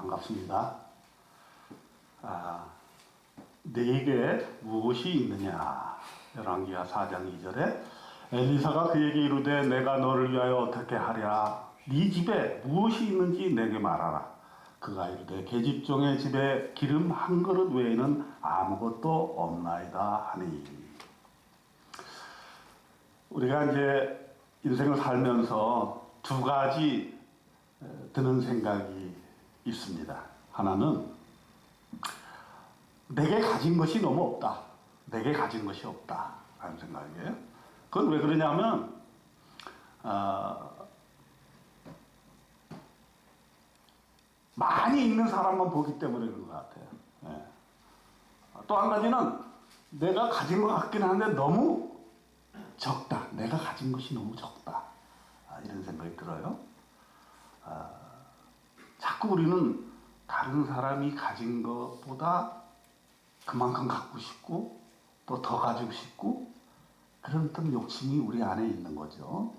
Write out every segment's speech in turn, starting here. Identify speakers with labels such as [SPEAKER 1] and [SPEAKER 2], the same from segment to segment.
[SPEAKER 1] 반갑습니다. 네게 무엇이 있느냐? 열왕기하 4장 2절에 엘리사가 그에게 이르되 내가 너를 위하여 어떻게 하랴? 네 집에 무엇이 있는지 내게 말하라. 그가 이르되 계집종의 집에 기름 한 그릇 외에는 아무것도 없나이다 하니. 우리가 이제 인생을 살면서 두 가지 드는 생각이 있습니다. 하나는 내게 가진 것이 너무 없다. 내게 가진 것이 없다. 하는 생각이에요. 그건 왜 그러냐면 많이 있는 사람만 보기 때문에 그런 것 같아요. 예. 또 한 가지는 내가 가진 것 같긴 한데 너무 적다. 내가 가진 것이 너무 적다. 이런 생각이 들어요. 자꾸 우리는 다른 사람이 가진 것보다 그만큼 갖고 싶고 또 더 가지고 싶고 그런 어떤 욕심이 우리 안에 있는 거죠.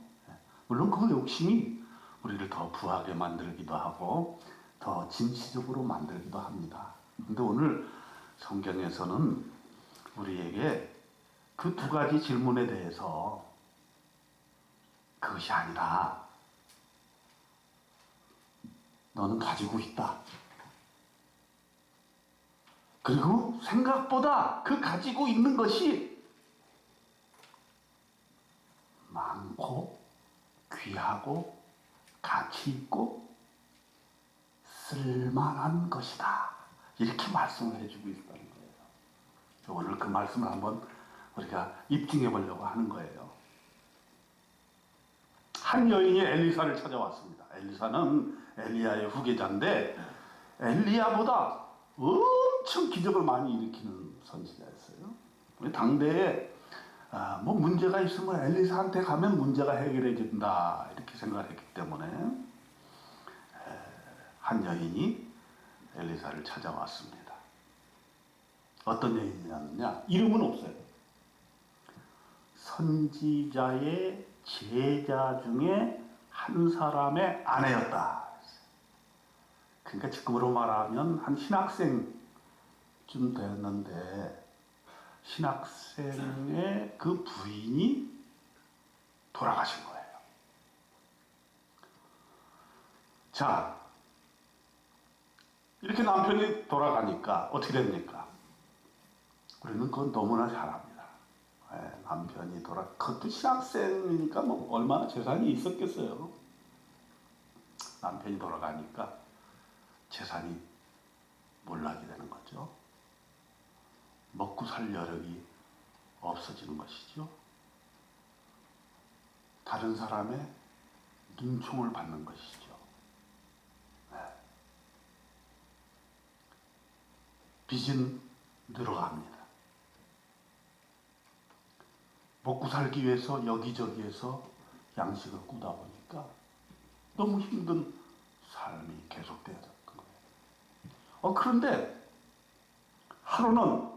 [SPEAKER 1] 물론 그 욕심이 우리를 더 부하게 만들기도 하고 더 진취적으로 만들기도 합니다. 그런데 오늘 성경에서는 우리에게 그 두 가지 질문에 대해서 그것이 아니라 너는 가지고 있다. 그리고 생각보다 그 가지고 있는 것이 많고 귀하고 가치 있고 쓸만한 것이다. 이렇게 말씀을 해주고 있다는 거예요. 오늘 그 말씀을 한번 우리가 입증해 보려고 하는 거예요. 한 여인이 엘리사를 찾아왔습니다. 엘리사는 엘리야의 후계자인데 엘리야보다 엄청 기적을 많이 일으키는 선지자였어요. 당대에 뭐 문제가 있으면 엘리사한테 가면 문제가 해결해진다 이렇게 생각을 했기 때문에 한 여인이 엘리사를 찾아왔습니다. 어떤 여인이었느냐? 이름은 없어요. 선지자의 제자 중에 한 사람의 아내였다. 그러니까 지금으로 말하면 한 신학생쯤 됐는데 신학생의 그 부인이 돌아가신 거예요. 자, 이렇게 남편이 돌아가니까 어떻게 됩니까? 우리는 그건 너무나 잘 압니다. 남편이 그것도 신학생이니까 뭐 얼마나 재산이 있었겠어요. 남편이 돌아가니까 재산이 몰락이 되는 거죠. 먹고 살 여력이 없어지는 것이죠. 다른 사람의 눈총을 받는 것이죠. 빚은 늘어갑니다. 먹고 살기 위해서 여기저기에서 양식을 꾸다 보니까 너무 힘든 삶이 계속되었던 거예요. 그런데 하루는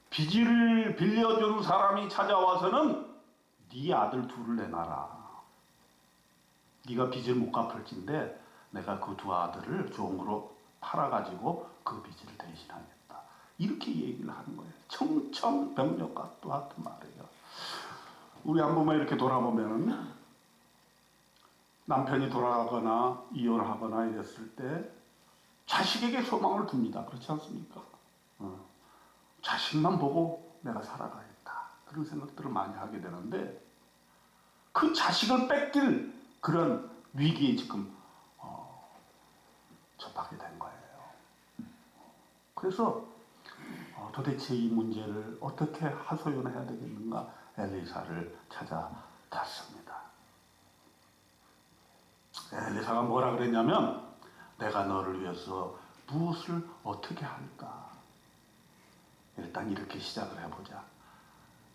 [SPEAKER 1] 빚을 빌려준 사람이 찾아와서는 네 아들 둘을 내놔라. 네가 빚을 못 갚을진데 내가 그 두 아들을 종으로 팔아가지고 그 빚을 대신하겠다. 이렇게 얘기를 하는 거예요. 청천벽력과 똑같은 말이에요. 우리 한부모 이렇게 돌아보면 남편이 돌아가거나 이혼하거나 이랬을 때 자식에게 소망을 둡니다. 그렇지 않습니까? 자식만 보고 내가 살아가겠다. 그런 생각들을 많이 하게 되는데 그 자식을 뺏길 그런 위기에 지금 접하게 된 거예요. 그래서 도대체 이 문제를 어떻게 하소연해야 되겠는가 엘리사를 찾아갔습니다. 엘리사가 뭐라 그랬냐면 내가 너를 위해서 무엇을 어떻게 할까? 일단 이렇게 시작을 해보자.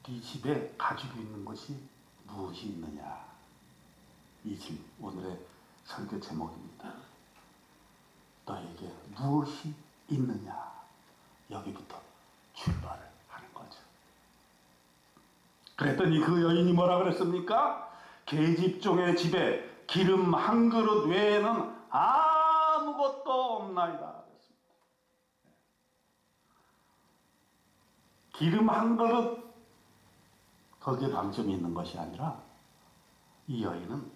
[SPEAKER 1] 네 집에 가지고 있는 것이 무엇이 있느냐? 이 집 오늘의 설교 제목입니다. 너에게 무엇이 있느냐? 여기부터 출발을 하는 거죠. 그랬더니 그 여인이 뭐라 그랬습니까? 계집종의 집에 기름 한 그릇 외에는 아무 아무것도 없나이다. 그랬습니다. 기름 한 그릇 거기에 방점이 있는 것이 아니라 이 여인은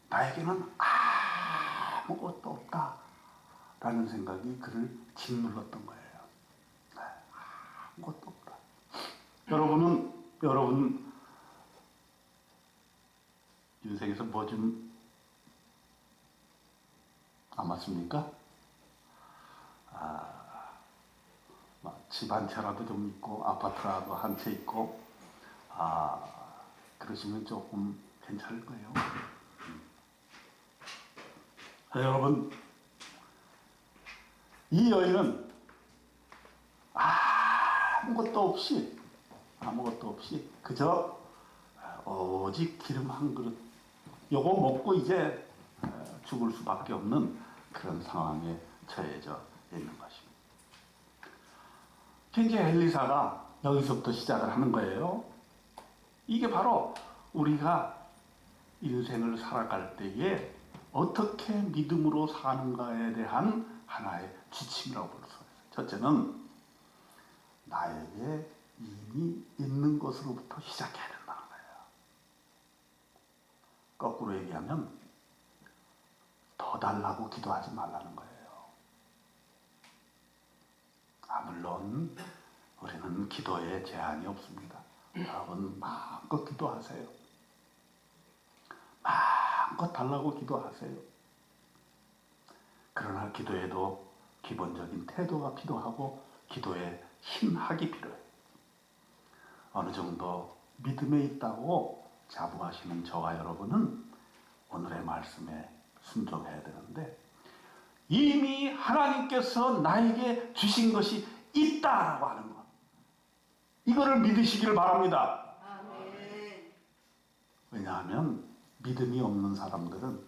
[SPEAKER 1] 나에게는 아무것도 없다라는 생각이 그를 짓눌렀던 거예요. 아무것도 없다. 여러분 인생에서 뭐 좀 남았습니까? 집 한 채라도 좀 있고 아파트라도 한 채 있고 그러시면 조금 괜찮을 거예요. 여러분, 이 여인은 아무것도 없이 그저 오직 기름 한 그릇 요거 먹고 이제 죽을 수밖에 없는 그런 상황에 처해져 있는 것입니다. 이제 엘리사가 여기서부터 시작을 하는 거예요. 이게 바로 우리가 인생을 살아갈 때에 어떻게 믿음으로 사는가에 대한 하나의 지침이라고 볼 수 있어요. 첫째는 나에게 이미 있는 것으로부터 시작해야 된다는 거예요. 거꾸로 얘기하면 더 달라고 기도하지 말라는 거예요. 물론 우리는 기도에 제한이 없습니다. 여러분 마음껏 기도하세요. 마음껏 달라고 기도하세요. 그러나 기도에도 기본적인 태도가 필요하고 기도에 힘학이 필요해요. 어느 정도 믿음에 있다고 자부하시는 저와 여러분은 오늘의 말씀에 순종해야 되는데 이미 하나님께서 나에게 주신 것이 있다라고 하는 것, 이거를 믿으시기를 바랍니다.
[SPEAKER 2] 아멘.
[SPEAKER 1] 왜냐하면 믿음이 없는 사람들은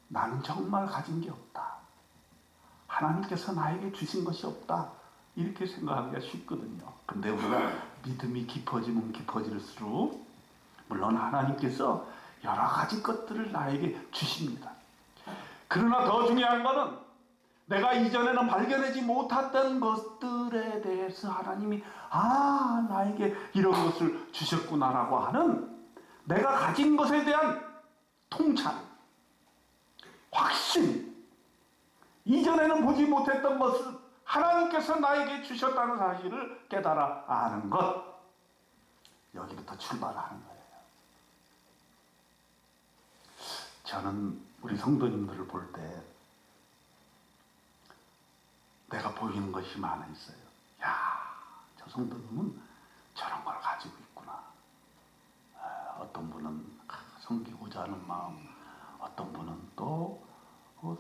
[SPEAKER 1] 나는 정말 가진 게 없다, 하나님께서 나에게 주신 것이 없다, 이렇게 생각하기가 쉽거든요. 근데 우리가 믿음이 깊어지면 깊어질수록 물론 하나님께서 여러 가지 것들을 나에게 주십니다. 그러나 더 중요한 것은 내가 이전에는 발견하지 못했던 것들에 대해서 하나님이 나에게 이런 것을 주셨구나라고 하는 내가 가진 것에 대한 통찰, 확신, 이전에는 보지 못했던 것을 하나님께서 나에게 주셨다는 사실을 깨달아 아는 것, 여기부터 출발하는 거예요. 저는 우리 성도님들을 볼 때 내가 보이는 것이 많아 있어요. 저 성도님은 저런 걸 가지고 있구나. 어떤 분은 섬기고자 하는 마음, 어떤 분은 또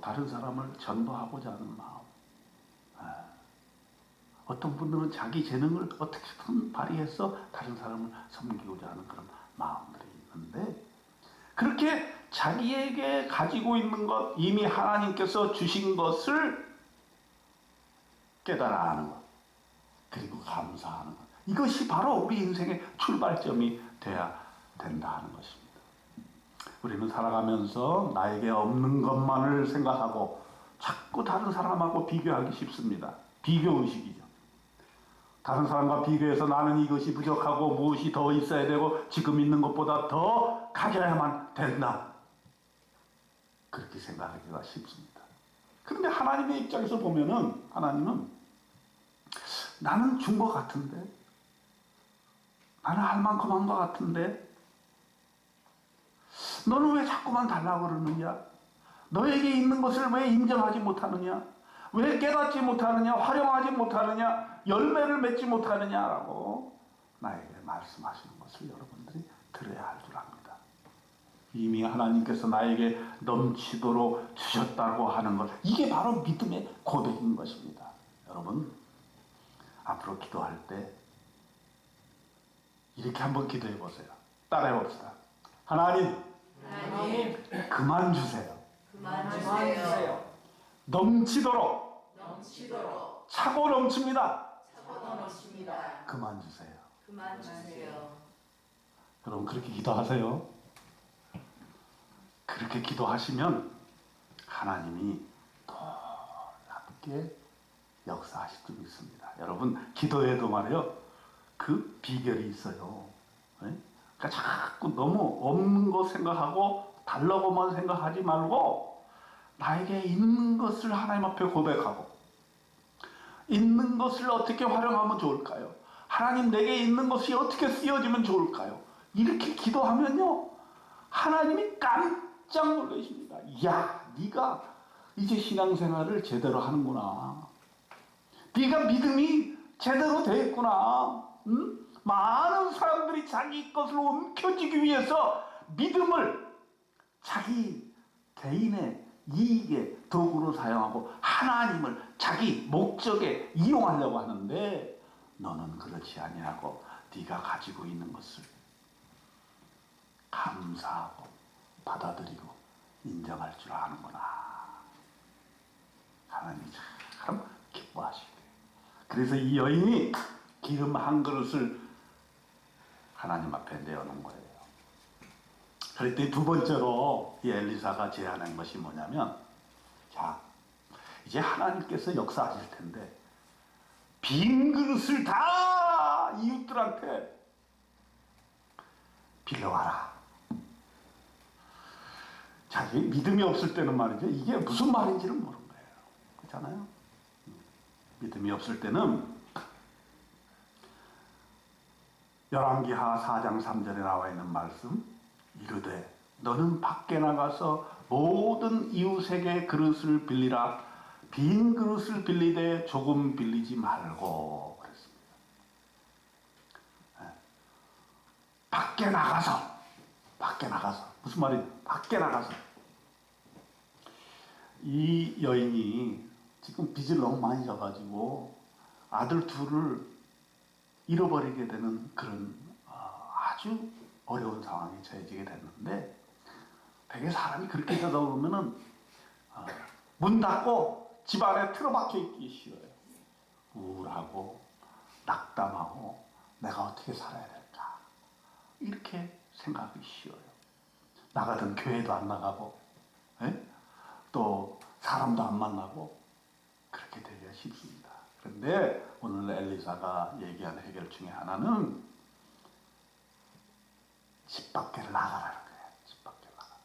[SPEAKER 1] 다른 사람을 전도하고자 하는 마음, 어떤 분들은 자기 재능을 어떻게든 발휘해서 다른 사람을 섬기고자 하는 그런 마음들이 있는데, 그렇게 자기에게 가지고 있는 것, 이미 하나님께서 주신 것을 깨달아 하는 것, 그리고 감사하는 것, 이것이 바로 우리 인생의 출발점이 돼야 된다 하는 것입니다. 우리는 살아가면서 나에게 없는 것만을 생각하고 자꾸 다른 사람하고 비교하기 쉽습니다. 비교의식이죠. 다른 사람과 비교해서 나는 이것이 부족하고 무엇이 더 있어야 되고 지금 있는 것보다 더 가져야만 된다, 그렇게 생각하기가 쉽습니다. 그런데 하나님의 입장에서 보면은 하나님은 나는 준 것 같은데, 나는 할 만큼 한 것 같은데 너는 왜 자꾸만 달라고 그러느냐, 너에게 있는 것을 왜 인정하지 못하느냐, 왜 깨닫지 못하느냐, 활용하지 못하느냐, 열매를 맺지 못하느냐라고 나에게 말씀하시는 것을 여러분들이 들어야 할 줄 압니다. 이미 하나님께서 나에게 넘치도록 주셨다고 하는 것, 이게 바로 믿음의 고백인 것입니다. 여러분, 앞으로 기도할 때 이렇게 한번 기도해 보세요. 따라해 봅시다. 하나님, 그만 주세요.
[SPEAKER 2] 그만 주세요.
[SPEAKER 1] 넘치도록 차고 넘칩니다. 그만 주세요.
[SPEAKER 2] 그만 주세요.
[SPEAKER 1] 여러분, 그렇게 기도하세요. 그렇게 기도하시면 하나님이 하나님께 역사하실 줄 믿습니다. 여러분 기도에도 말이요 그 비결이 있어요. 네? 그러니까 자꾸 너무 없는 것 생각하고 달라고만 생각하지 말고 나에게 있는 것을 하나님 앞에 고백하고 있는 것을 어떻게 활용하면 좋을까요? 하나님 내게 있는 것이 어떻게 쓰여지면 좋을까요? 이렇게 기도하면요 하나님이 깜짝 놀라십니다. 야, 네가 이제 신앙생활을 제대로 하는구나. 네가 믿음이 제대로 돼 있구나. 응? 많은 사람들이 자기 것을 옮겨지기 위해서 믿음을 자기 개인의 이익의 도구로 사용하고 하나님을 자기 목적에 이용하려고 하는데 너는 그렇지 아니하고 네가 가지고 있는 것을 감사하고 받아들이고 인정할 줄 아는구나. 하나님이 참 기뻐하시게. 그래서 이 여인이 기름 한 그릇을 하나님 앞에 내어놓은 거예요. 그랬더니 두 번째로 이 엘리사가 제안한 것이 뭐냐면, 자, 이제 하나님께서 역사하실 텐데 빈 그릇을 다 이웃들한테 빌려와라. 자기 믿음이 없을 때는 말이죠. 이게 무슨 말인지를 모르는 거예요. 그렇잖아요. 믿음이 없을 때는 열왕기하 4장 3절에 나와 있는 말씀 이르되 너는 밖에 나가서 모든 이웃에게 그릇을 빌리라. 빈 그릇을 빌리되 조금 빌리지 말고 그랬습니다. 네. 밖에 나가서 무슨 말이에요? 밖에 나가서 이 여인이 지금 빚을 너무 많이 져가지고 아들 둘을 잃어버리게 되는 그런 아주 어려운 상황에 처해지게 됐는데 되게 사람이 그렇게 되다 보면은 문 닫고 집 안에 틀어박혀 있기 싫어요. 우울하고 낙담하고 내가 어떻게 살아야 될까 이렇게 생각하기 쉬워요. 나가던 교회도 안 나가고 또 사람도 안 만나고 그렇게 되기가 쉽습니다. 그런데 오늘 엘리사가 얘기한 해결 중에 하나는 집 밖에 나가라는 거예요. 집 밖에 나가.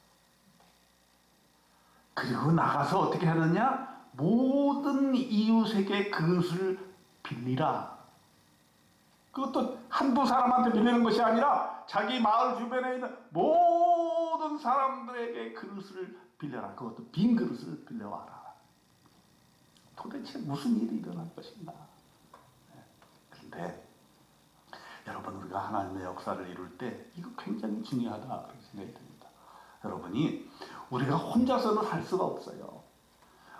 [SPEAKER 1] 그리고 나가서 어떻게 하느냐? 모든 이웃에게 그릇을 빌리라. 그것도 한두 사람한테 빌리는 것이 아니라 자기 마을 주변에 있는 모든 사람들에게 그릇을 빌려라. 그것도 빈 그릇을 빌려와라. 도대체 무슨 일이 일어날 것인가? 그런데 여러분 우리가 하나님의 역사를 이룰 때 이거 굉장히 중요하다 그런 생각이 듭니다. 여러분이 우리가 혼자서는 할 수가 없어요.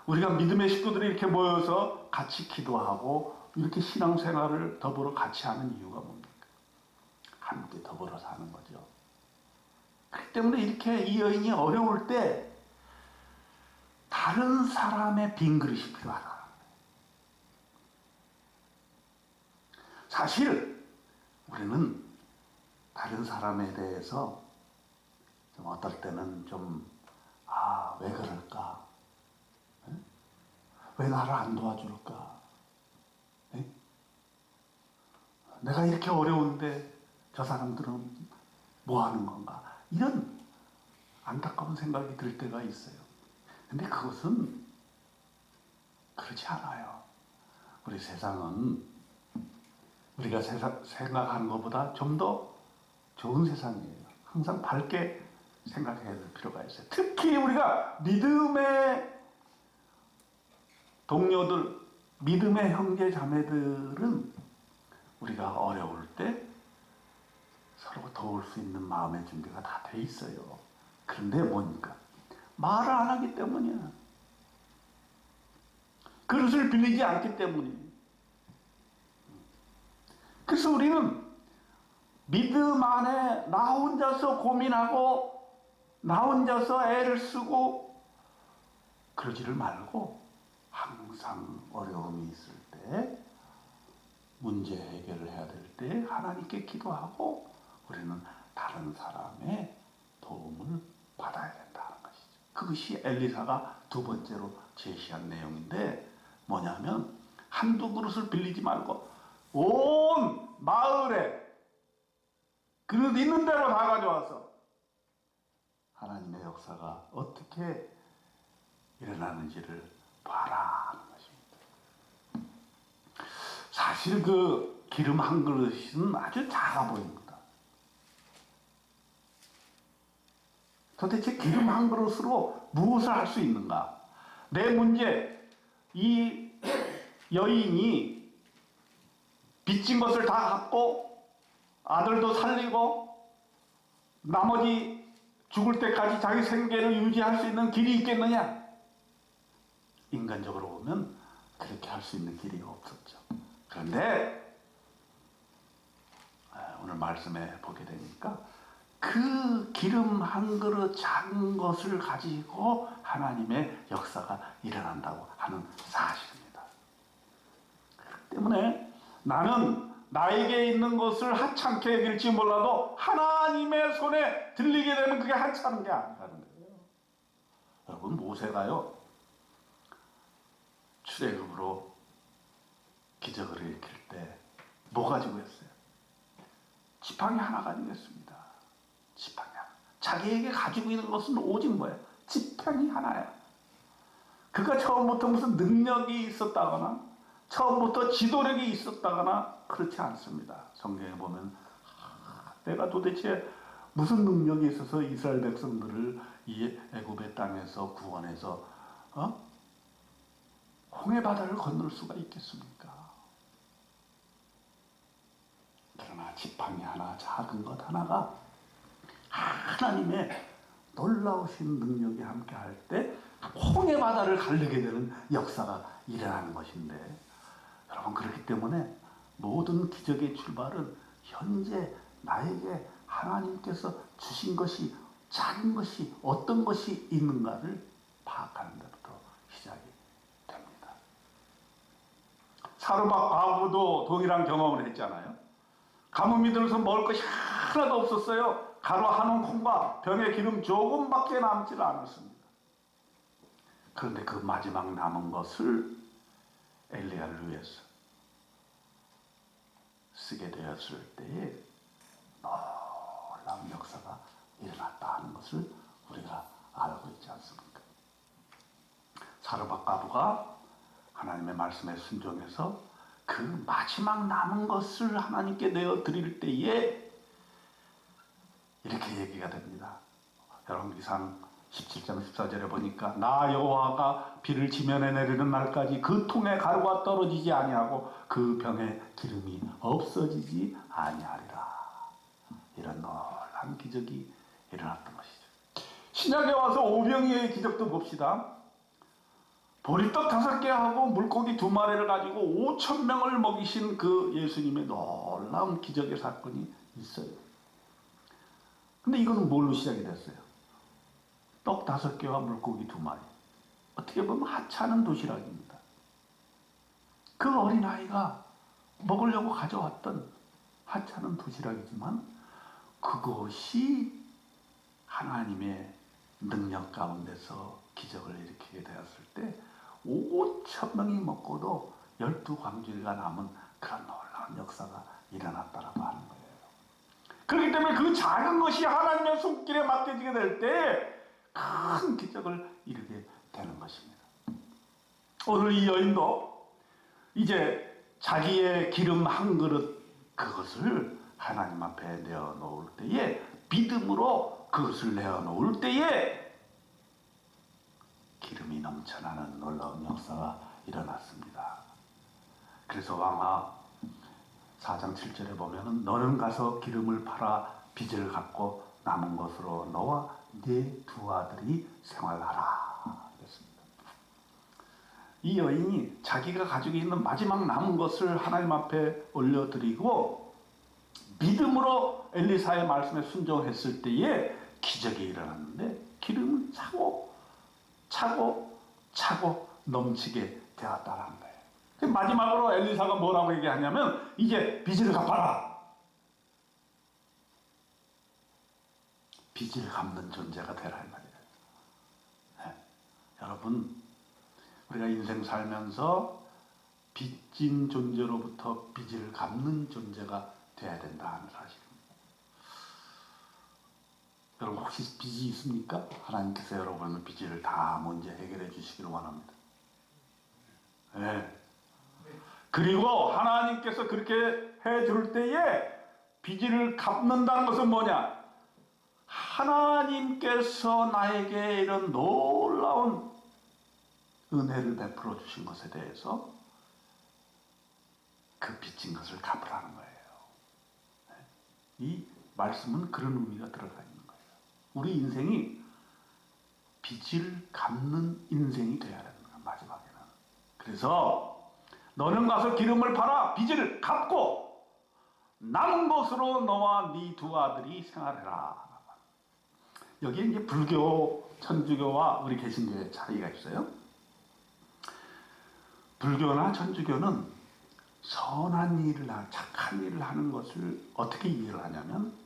[SPEAKER 1] 우리가 믿음의 식구들이 이렇게 모여서 같이 기도하고 이렇게 신앙생활을 더불어 같이 하는 이유가 뭡니까? 함께 더불어 사는 거죠. 그렇기 때문에 이렇게 이 여인이 어려울 때 다른 사람의 빈 그릇이 필요하다. 사실 우리는 다른 사람에 대해서 좀 어떨 때는 왜 그럴까? 왜 나를 안 도와줄까? 내가 이렇게 어려운데 저 사람들은 뭐 하는 건가? 이런 안타까운 생각이 들 때가 있어요. 근데 그것은 그렇지 않아요. 우리 세상은 우리가 생각하는 것보다 좀 더 좋은 세상이에요. 항상 밝게 생각해야 될 필요가 있어요. 특히 우리가 믿음의 동료들, 믿음의 형제 자매들은 우리가 어려울 때 서로 도울 수 있는 마음의 준비가 다 돼 있어요. 그런데 뭡니까? 말을 안 하기 때문이야. 그릇을 빌리지 않기 때문이에요. 그래서 우리는 믿음 안에 나 혼자서 고민하고 나 혼자서 애를 쓰고 그러지를 말고 항상 어려움이 있을 때 문제 해결을 해야 될 때 하나님께 기도하고 우리는 다른 사람의 도움을 받아야 된다는 것이죠. 그것이 엘리사가 두 번째로 제시한 내용인데 뭐냐면 한두 그릇을 빌리지 말고 온 마을에 그릇 있는 대로 다 가져와서 하나님의 역사가 어떻게 일어나는지를 봐라 하는 것입니다. 사실 그 기름 한 그릇은 아주 작아 보입니다. 도대체 기름 한 그릇으로 무엇을 할 수 있는가? 내 문제, 이 여인이 빚진 것을 다 갚고 아들도 살리고 나머지 죽을 때까지 자기 생계를 유지할 수 있는 길이 있겠느냐? 인간적으로 보면 그렇게 할 수 있는 길이 없었죠. 그런데 오늘 말씀에 보게 되니까 그 기름 한 그릇 작은 것을 가지고 하나님의 역사가 일어난다고 하는 사실입니다. 그렇기 때문에 나는 나에게 있는 것을 하찮게 여길지 몰라도 하나님의 손에 들리게 되면 그게 하찮은 게 아니라는 거예요. 여러분, 모세가요 출애굽으로 기적을 일으킬 때 뭐 가지고 했어요? 지팡이 하나 가지고 했습니다. 지팡이 하나. 자기에게 가지고 있는 것은 오직 뭐예요? 지팡이 하나야. 그가 처음부터 무슨 능력이 있었다거나 처음부터 지도력이 있었다거나 그렇지 않습니다. 성경에 보면 내가 도대체 무슨 능력이 있어서 이스라엘 백성들을 이 애굽의 땅에서 구원해서 홍해 바다를 건널 수가 있겠습니까? 그러나 지팡이 하나, 작은 것 하나가 하나님의 놀라우신 능력이 함께 할 때 홍해 바다를 가르게 되는 역사가 일어나는 것인데, 여러분, 그렇기 때문에 모든 기적의 출발은 현재 나에게 하나님께서 주신 것이 작은 것이 어떤 것이 있는가를 파악하는 데부터 시작이 됩니다. 사르밧 과부도 동일한 경험을 했잖아요. 가뭄이 들어서 먹을 것이 하나도 없었어요. 가루 한 움큼과 병에 기름 조금밖에 남지 않았습니다. 그런데 그 마지막 남은 것을 엘리야를 위해서 쓰게 되었을 때에 놀라운 역사가 일어났다 하는 것을 우리가 알고 있지 않습니까? 사르밧 과부가 하나님의 말씀에 순종해서 그 마지막 남은 것을 하나님께 내어 드릴 때에 이렇게 얘기가 됩니다. 여러분, 이상 17장 14절에 보니까 나 여호와가 비를 지면에 내리는 날까지 그 통에 가루가 떨어지지 아니하고 그 병에 기름이 없어지지 아니하리라. 이런 놀라운 기적이 일어났던 것이죠. 신약에 와서 오병이어의 기적도 봅시다. 보리떡 5개 하고 물고기 2마리를 가지고 5,000명을 먹이신 그 예수님의 놀라운 기적의 사건이 있어요. 근데 이거는 뭘로 시작이 됐어요? 떡 5개와 물고기 2마리. 어떻게 보면 하찮은 도시락입니다. 그 어린아이가 먹으려고 가져왔던 하찮은 도시락이지만 그것이 하나님의 능력 가운데서 기적을 일으키게 되었을 때 5,000명이 먹고도 12광주리가 남은 그런 놀라운 역사가 일어났다라고 하는 거예요. 그렇기 때문에 그 작은 것이 하나님의 손길에 맡겨지게 될 때 큰 기적을 이루게 되는 것입니다. 오늘 이 여인도 이제 자기의 기름 한 그릇 그것을 하나님 앞에 내어놓을 때에 믿음으로 그것을 내어놓을 때에 기름이 넘쳐나는 놀라운 역사가 일어났습니다. 그래서 왕하 4장 7절에 보면은 너는 가서 기름을 팔아 빚을 갚고 남은 것으로 너와 네 2 아들이 생활하라 그랬습니다. 이 여인이 자기가 가지고 있는 마지막 남은 것을 하나님 앞에 올려드리고 믿음으로 엘리사의 말씀에 순종했을 때에 기적이 일어났는데 기름은 차고 넘치게 되었다는 거예요. 마지막으로 엘리사가 뭐라고 얘기하냐면 이제 빚을 갚아라. 빚을 갚는 존재가 되라 이 말이에요. 네. 여러분, 우리가 인생 살면서 빚진 존재로부터 빚을 갚는 존재가 돼야 된다는 사실입니다. 여러분 혹시 빚이 있습니까? 하나님께서 여러분의 빚을 다 먼저 해결해 주시기를 원합니다. 네. 그리고 하나님께서 그렇게 해줄 때에 빚을 갚는다는 것은 뭐냐? 하나님께서 나에게 이런 놀라운 은혜를 베풀어 주신 것에 대해서 그 빚진 것을 갚으라는 거예요. 이 말씀은 그런 의미가 들어가 있는 거예요. 우리 인생이 빚을 갚는 인생이 되어야 되는 거예요. 마지막에는. 그래서 너는 가서 기름을 팔아 빚을 갚고 남은 것으로 너와 네 두 아들이 생활해라. 여기에 이제 불교, 천주교와 우리 개신교의 차이가 있어요. 불교나 천주교는 선한 일을 착한 일을 하는 것을 어떻게 이해를 하냐면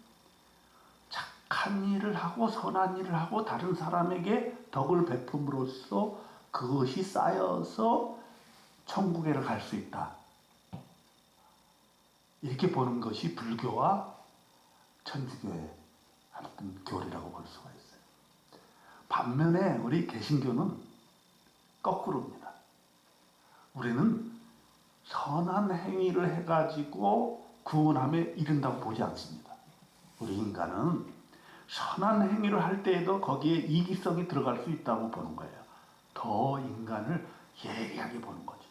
[SPEAKER 1] 착한 일을 하고 선한 일을 하고 다른 사람에게 덕을 베품으로써 그것이 쌓여서 천국에를 갈 수 있다. 이렇게 보는 것이 불교와 천주교의 어떤 교리라고 볼 수가 있어요. 반면에 우리 개신교는 거꾸로입니다. 우리는 선한 행위를 해가지고 구원함에 이른다고 보지 않습니다. 우리 인간은 선한 행위를 할 때에도 거기에 이기성이 들어갈 수 있다고 보는 거예요. 더 인간을 예리하게 보는 거죠.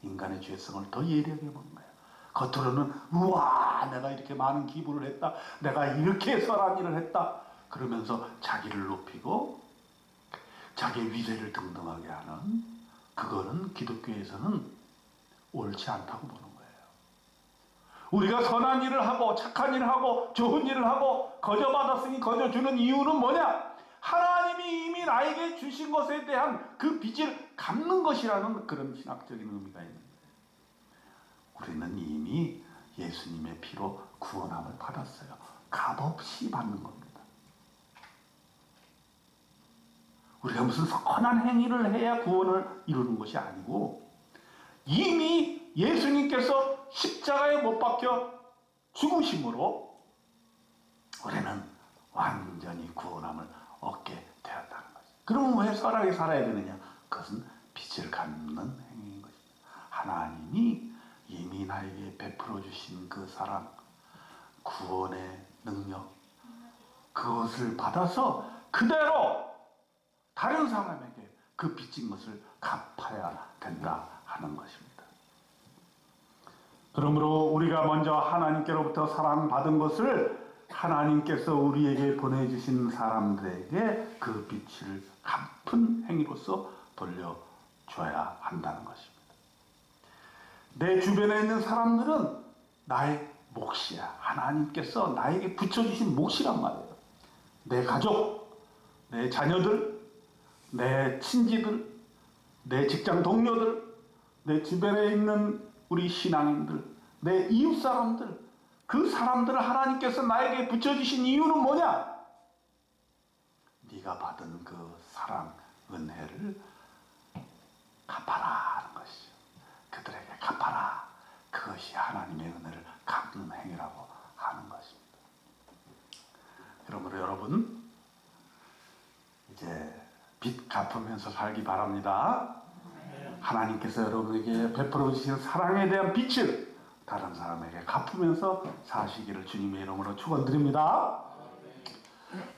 [SPEAKER 1] 인간의 죄성을 더 예리하게 보는 거예요. 겉으로는 우와 내가 이렇게 많은 기부를 했다. 내가 이렇게 선한 일을 했다. 그러면서 자기를 높이고 자기의 위세를 등등하게 하는 그거는 기독교에서는 옳지 않다고 보는 거예요. 우리가 선한 일을 하고 착한 일을 하고 좋은 일을 하고 거저받았으니 거저주는 이유는 뭐냐? 하나님이 이미 나에게 주신 것에 대한 그 빚을 갚는 것이라는 그런 신학적인 의미가 있는 거예요. 우리는 이미 예수님의 피로 구원함을 받았어요. 값없이 받는 겁니다. 우리가 무슨 선한 행위를 해야 구원을 이루는 것이 아니고 이미 예수님께서 십자가에 못 박혀 죽으심으로 우리는 완전히 구원함을 얻게 되었다는 거죠. 그러면 왜 선하게 살아야 되느냐? 그것은 빚을 갚는 행위인 것입니다. 하나님이 이미 나에게 베풀어 주신 그 사랑, 구원의 능력, 그것을 받아서 그대로 다른 사람에게 그 빚진 것을 갚아야 된다 하는 것입니다. 그러므로 우리가 먼저 하나님께로부터 사랑받은 것을 하나님께서 우리에게 보내주신 사람들에게 그 빚을 갚은 행위로서 돌려줘야 한다는 것입니다. 내 주변에 있는 사람들은 나의 몫이야. 하나님께서 나에게 붙여주신 몫이란 말이에요. 내 가족, 내 자녀들, 내 친지들, 내 직장 동료들, 내 주변에 있는 우리 신앙인들, 내 이웃 사람들, 그 사람들을 하나님께서 나에게 붙여주신 이유는 뭐냐? 네가 받은 그 사랑, 은혜를 갚아라 하는 것이죠. 그들에게 갚아라. 그것이 하나님의 은혜를 갚는 행위라고 하는 것입니다. 그러므로 여러분 이제 빚 갚으면서 살기 바랍니다. 하나님께서 여러분에게 베풀어 주신 사랑에 대한 빚을 다른 사람에게 갚으면서 사시기를 주님의 이름으로 축원드립니다.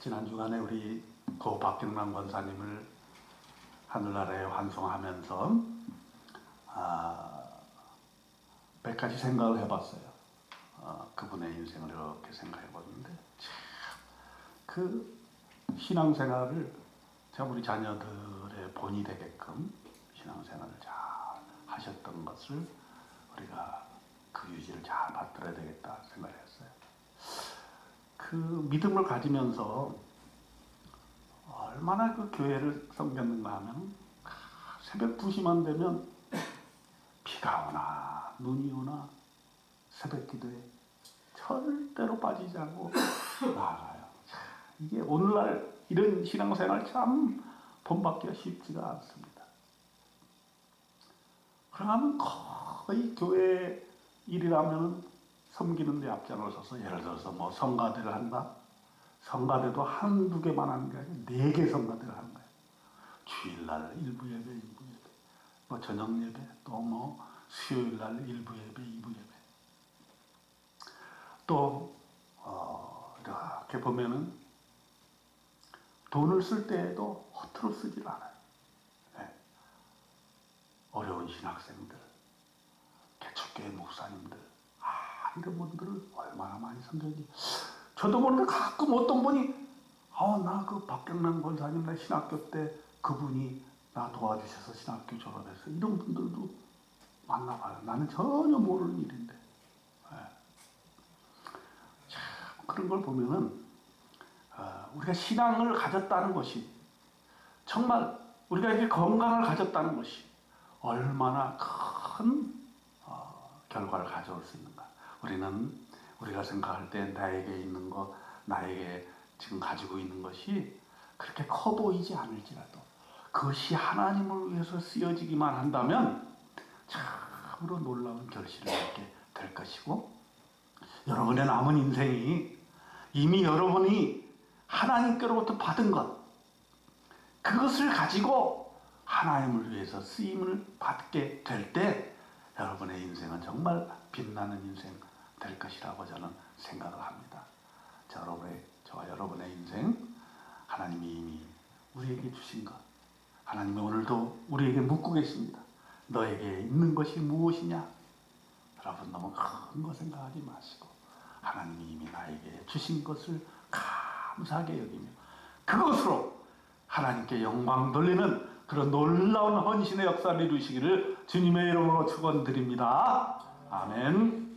[SPEAKER 1] 지난 주간에 우리 고 박경남 권사님을 하늘나라에 환송하면서 몇 가지 생각을 해봤어요. 그분의 인생을 이렇게 생각해봤는데 그 신앙생활을 참 우리 자녀들의 본이 되게끔 신앙생활을 잘 하셨던 것을 우리가 그 유지를 잘 받들어야 되겠다 생각을 했어요. 그 믿음을 가지면서 얼마나 그 교회를 섬겼는가 하면 새벽 2시만 되면 비가 오나 눈이 오나 새벽 기도에 절대로 빠지지 않고 나아가요. 이게 오늘날 이런 신앙생활 참 본받기가 쉽지가 않습니다. 그러면 거의 교회 일이라면 섬기는 데 앞장을 서서 예를 들어서 뭐 성가대를 한다. 성가대도 한두 개만 하는 게 아니라 4개 성가대를 하는 거예요. 주일날 일부 예배, 일부 예배, 뭐 저녁 예배, 또 뭐 수요일날 일부 예배, 이부 예배. 또 이렇게 보면은 돈을 쓸 때에도 허투루 쓰질 않아요. 네. 어려운 신학생들, 개척교회 목사님들, 이런 분들을 얼마나 많이 섬겼는지. 저도 모르게 가끔 어떤 분이 나 그 박경란 권사님 나 신학교 때 그분이 나 도와주셔서 신학교 졸업했어. 이런 분들도 만나봐요. 나는 전혀 모르는 일인데. 네. 참 그런 걸 보면은 우리가 신앙을 가졌다는 것이 정말 우리가 이렇게 건강을 가졌다는 것이 얼마나 큰 결과를 가져올 수 있는가. 우리가 생각할 때 나에게 있는 것, 나에게 지금 가지고 있는 것이 그렇게 커 보이지 않을지라도 그것이 하나님을 위해서 쓰여지기만 한다면 참으로 놀라운 결실을 얻게 될 것이고, 여러분의 남은 인생이 이미 여러분이 하나님께로부터 받은 것, 그것을 가지고 하나님을 위해서 쓰임을 받게 될 때 여러분의 인생은 정말 빛나는 인생 될 것이라고 저는 생각을 합니다. 저와 여러분의 인생, 하나님이 이미 우리에게 주신 것, 하나님이 오늘도 우리에게 묻고 계십니다. 너에게 있는 것이 무엇이냐? 여러분 너무 큰 거 생각하지 마시고 하나님이 이미 나에게 주신 것을 감사하게 여기며 그것으로 하나님께 영광 돌리는 그런 놀라운 헌신의 역사를 이루시기를 주님의 이름으로 축원드립니다. 아멘.